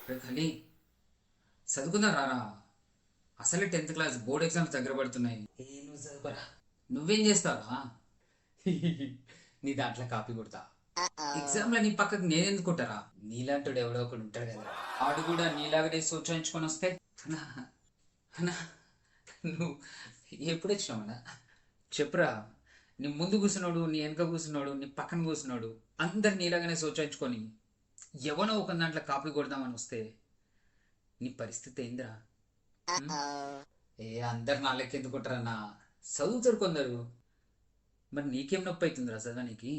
రే ఖలీ చదువుకుందా రారా. అసలే 10th class board exams దగ్గర పడుతున్నాయి. నువ్వు చదువుకోరా. నువ్వేం చేస్తావా? నీ దాంట్లో కాపీ కొడతా. ఎగ్జామ్లో నీ పక్కకు నేనెందుకుంటారా? నీలాంటి ఎవడో ఒకడు ఉంటాడు కదా, ఆడు కూడా నీలాగనే సూచించుకొని వస్తే అన్నా అన్నా నువ్వు ఎప్పుడు వచ్చినావన్నా చెప్పురా. నీ ముందు కూర్చున్నాడు, నీ వెనక కూర్చున్నాడు, నీ పక్కన కూర్చున్నాడు, అందరు నీలాగానే సూచించుకొని ఎవనో ఒక దాంట్లో కాపీ కొడదామని వస్తే నీ పరిస్థితి ఏందిరా? అందరు నా లెక్క ఎందుకుంటారన్నా, చదువుతారు కొందరు. మరి నీకేం నొప్పి అవుతుందిరా చదవనికి?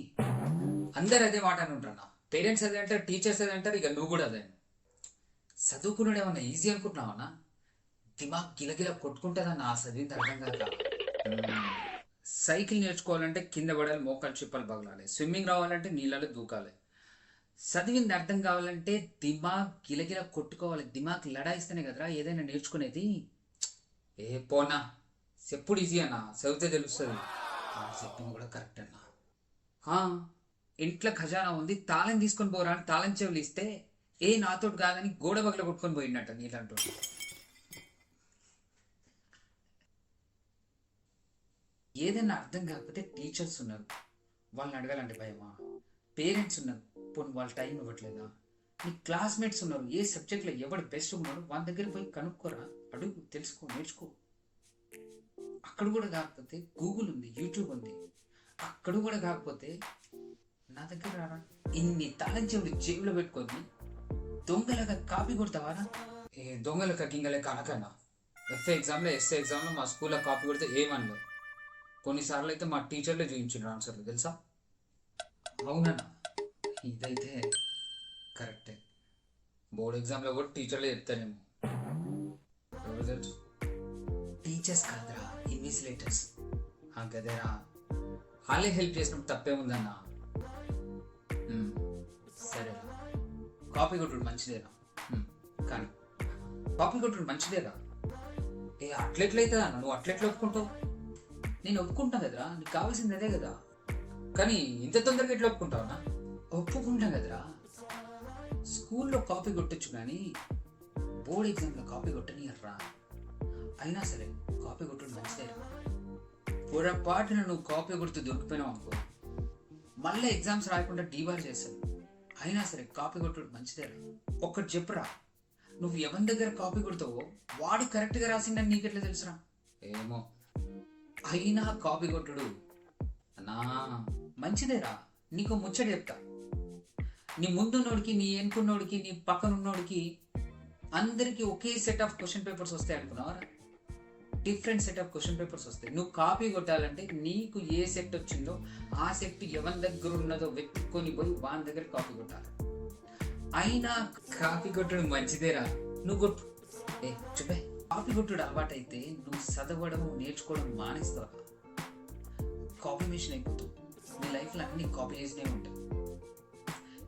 అందరు అదే మాట అని ఉంటారన్నా. పేరెంట్స్ అదే అంటారు, టీచర్స్ అదే అంటారు, ఇక నువ్వు కూడా అదే. చదువుకున్నాడు ఏమన్నా ఈజీ అనుకుంటున్నావన్నా? దిమాగ్ గిలగిల కొట్టుకుంటుందన్న ఆ చదివింది అర్థం కాక. సైకిల్ నేర్చుకోవాలంటే కింద పడాలి, మోకాలు చిప్పలు పగలాలి. స్విమ్మింగ్ రావాలంటే నీళ్ళలో దూకాలి. చదివింది అర్థం కావాలంటే దిమాగ్ గిలగిల కొట్టుకోవాలి. దిమాగ్ లడాయిస్తేనే కదరా ఏదైనా నేర్చుకునేది. పోనా ఎప్పుడు ఈజీ అన్నా, చదివితే తెలుస్తుంది. చెప్పింది కూడా కరెక్ట్ అన్నా. ఇంట్లో ఖజానా ఉంది, తాళం తీసుకొని పోరా అని తాళం చెవులు ఇస్తే నాతోటి కాదని గోడ బగల కొట్టుకొని పోయినట్ట నీలాంటి. ఏదైనా అర్థం కాకపోతే టీచర్స్ ఉన్నారు, వాళ్ళని అడగాలంటే భయమా? పేరెంట్స్ ఉన్నారు, పోనీ వాళ్ళ టైం ఇవ్వట్లేదా? నీ క్లాస్మేట్స్ ఉన్నారు, ఏ సబ్జెక్ట్లో ఎవడు బెస్ట్ ఉన్నాడు వాళ్ళ దగ్గర పోయి కనుక్కోరా, అడుగు, తెలుసుకో, నేర్చుకో. అక్కడ కూడా కాకపోతే గూగుల్ ఉంది, యూట్యూబ్ ఉంది. అక్కడ కూడా కాకపోతే నా దగ్గర రారా. ఇన్ని తాళం చెవులు జేబులో పెట్టుకొని దొంగలగా కాపీ కొడతావారా? దొంగలక గింగలే కనకన్నా. ఎఫ్ఏ ఎగ్జామ్లో, ఎస్ఏ ఎగ్జామ్లో మా స్కూల్లో కాపీ కొడితే ఏమనలేదు. కొన్నిసార్లు అయితే మా టీచర్లే చూపించారు ఆన్సర్లు, తెలుసా? అవునన్నా, ఇదైతే కరెక్టే. బోర్డ్ ఎగ్జామ్లో కూడా టీచర్లే చెప్తారేమో. ఎవరు తెలుసు? టీచర్స్ కాదురా, ఇన్విజిలేటర్స్. గదేరా, వాళ్ళే హెల్ప్ చేసినప్పుడు తప్పేముందన్నా. సరేరా, కాపీ కొట్టుడు మంచిదేరా. కానీ కాపీ కొట్టుడు మంచిదేరా. అట్లెట్లయితే అన్న, నువ్వు అట్లెట్లా ఒప్పుకుంటావు? నేను ఒప్పుకుంటాను కదరా, నీకు కావాల్సింది అదే కదా. కానీ ఇంత తొందరగా ఎట్లా ఒప్పుకుంటావునా? ఒప్పుకుంటాం కదరా. స్కూల్లో కాపీ కొట్టచ్చు కానీ బోర్డ్ ఎగ్జామ్లో కాపీ కొట్టనియర్రా. అయినా సరే కాపీ కొట్టడం మంచిదేరా. పొరపాటున నువ్వు కాపీ కొడుతూ దొరికిపోయినావు అనుకో, మళ్ళీ ఎగ్జామ్స్ రాయకుండా డీబార్ చేస్తాను. అయినా సరే కాపీ కొట్టడం మంచిదేరా. ఒక్కటి చెప్పురా, నువ్వు ఎవరి దగ్గర కాపీ కొడతావో వాడు కరెక్ట్గా రాసిందని నీకెట్లా తెలుసురా? ఏమో. అయినా కాపీ కొట్టుడు అన్నా మంచిదేరా. నీకు ముచ్చట చెప్తా. నీ ముందున్నోడికి, నీ వెనుకున్నోడికి, నీ పక్కనున్నోడికి అందరికీ ఒకే సెట్ ఆఫ్ క్వశ్చన్ పేపర్స్ వస్తాయి అనుకున్నావారా? Different set of question papers వస్తాయి. నువ్వు కాపీ కొట్టాలంటే నీకు ఏ సెట్ వచ్చిందో ఆ సెట్ ఎవరి దగ్గర ఉన్నదో వెతుక్కొని పోయి వాని దగ్గర కాపీ కొట్టాలి. అయినా కాపీ కొట్టడం మంచిదేరా, నువ్వు కొట్టు. చెప్పే, కాపీ కొట్టుడు అలవాటు అయితే నువ్వు చదవడం, నేర్చుకోవడం మానేస్తావా? కాపీ మిషన్ అయిపోతావు. నీ లైఫ్లో అన్ని కాపీ చేసినే ఉంటాయి.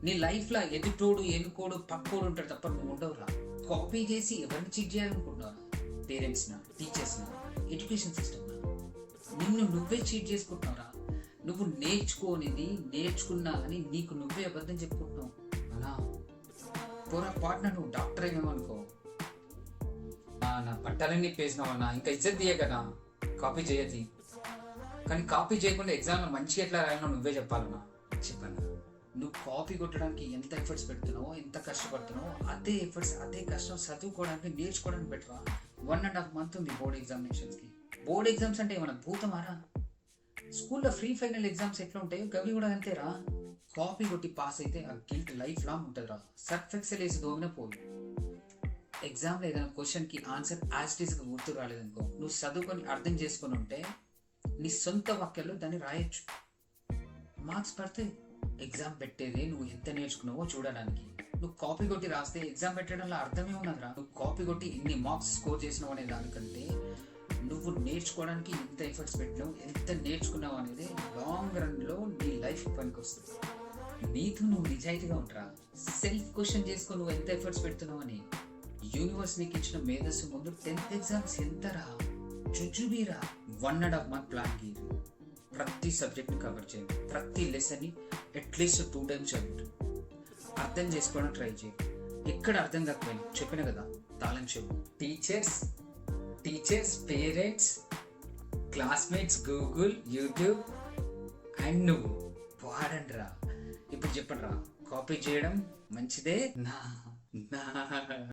నీ లైఫ్లో ఎదుటోడు, ఎన్నుకోడు, పక్కోడు ఉంటాడు తప్ప నువ్వు ఉండవురా. కాపీ చేసి ఎవరిని చీట్ చేయాలనుకుంటున్నారా? పేరెంట్స్నా, టీచర్స్నా, ఎడ్యుకేషన్ సిస్టమ్నా? నిన్ను నువ్వే చీట్ చేసుకుంటున్నావురా. నువ్వు నేర్చుకోనిది నేర్చుకున్నా అని నీకు నువ్వే అబద్ధం చెప్పుకుంటున్నావు అలా. పొరపాటున నువ్వు డాక్టర్ అయినావనుకో, నా పట్టాలన్నీ పేసినావన్నా, ఇంకా ఇజ్జత్ తీయ కదా. కాపీ చేయద్ది. కానీ కాపీ చేయకుండా ఎగ్జామ్లో మంచిగా ఎట్లా రాయాలో నువ్వే చెప్పాలన్నా. చెప్పన్నా, నువ్వు కాపీ కొట్టడానికి ఎంత ఎఫర్ట్స్ పెడుతున్నావో, ఎంత కష్టపడుతున్నావో అదే ఎఫర్ట్స్, అదే కష్టం చదువుకోవడానికి, నేర్చుకోవడానికి పెట్టరా. 1.5 month ఉంది బోర్డ్ ఎగ్జామినేషన్స్కి. బోర్డ్ ఎగ్జామ్స్ అంటే ఏమన్నా భూతమారా? స్కూల్లో ఫ్రీ ఫైనల్ ఎగ్జామ్స్ ఎట్లా ఉంటాయో గవి కూడా అంతేరా. కాపీ కొట్టి పాస్ అయితే ఆ గిల్ట్ లైఫ్ లాంగ్ ఉంటుందిరా. సర్ఫ్ ఎక్సెల్ వేసి దోమిన పోయి ఎగ్జామ్లో ఏదైనా క్వశ్చన్కి ఆన్సర్ యాస్టీస్గా గుర్తు రాలేదనుకో, నువ్వు చదువుకొని అర్థం చేసుకొని ఉంటే నీ సొంత వాక్యాల్లో దాన్ని రాయొచ్చు, మార్క్స్ పడితే. ఎగ్జామ్ పెట్టేదే నువ్వు ఎంత నేర్చుకున్నావో చూడడానికి. నువ్వు కాపీ కొట్టి రాస్తే ఎగ్జామ్ పెట్టడంలో అర్థమే ఉన్నదిరా. నువ్వు కాపీ కొట్టి ఇన్ని మార్క్స్ స్కోర్ చేసినావు అనే దానికంటే నువ్వు నేర్చుకోవడానికి ఎంత ఎఫర్ట్స్ పెట్టినావు, ఎంత నేర్చుకున్నావు అనేది లాంగ్ రన్లో నీ లైఫ్ పనికి వస్తుంది. నీకు నువ్వు నిజాయితీగా ఉంటారా. సెల్ఫ్ క్వశ్చన్ చేసుకో, నువ్వు ఎంత ఎఫర్ట్స్ పెడుతున్నావు అని. యూనివర్స్ నీకు ఇచ్చిన మేధస్సు ముందు 10th ఎగ్జామ్స్ ఎంతరా? చుజుబీరా. 1.5 month ప్లాన్ గీరు. ప్రతి సబ్జెక్ట్ని కవర్ చేయండి. ప్రతి లెసన్ని అట్లీస్ట్ 2 times చదువు. అర్థం చేసుకోవడం ట్రై చేయి. ఎక్కడ అర్థం కాకపోయినా చెప్పిన కదా, తాళం చెవు. Teachers, parents, classmates, Google, YouTube and నువ్వు వాడండి రా. ఇప్పుడు చెప్పండి రా, కాపీ చేయడం మంచిదే నా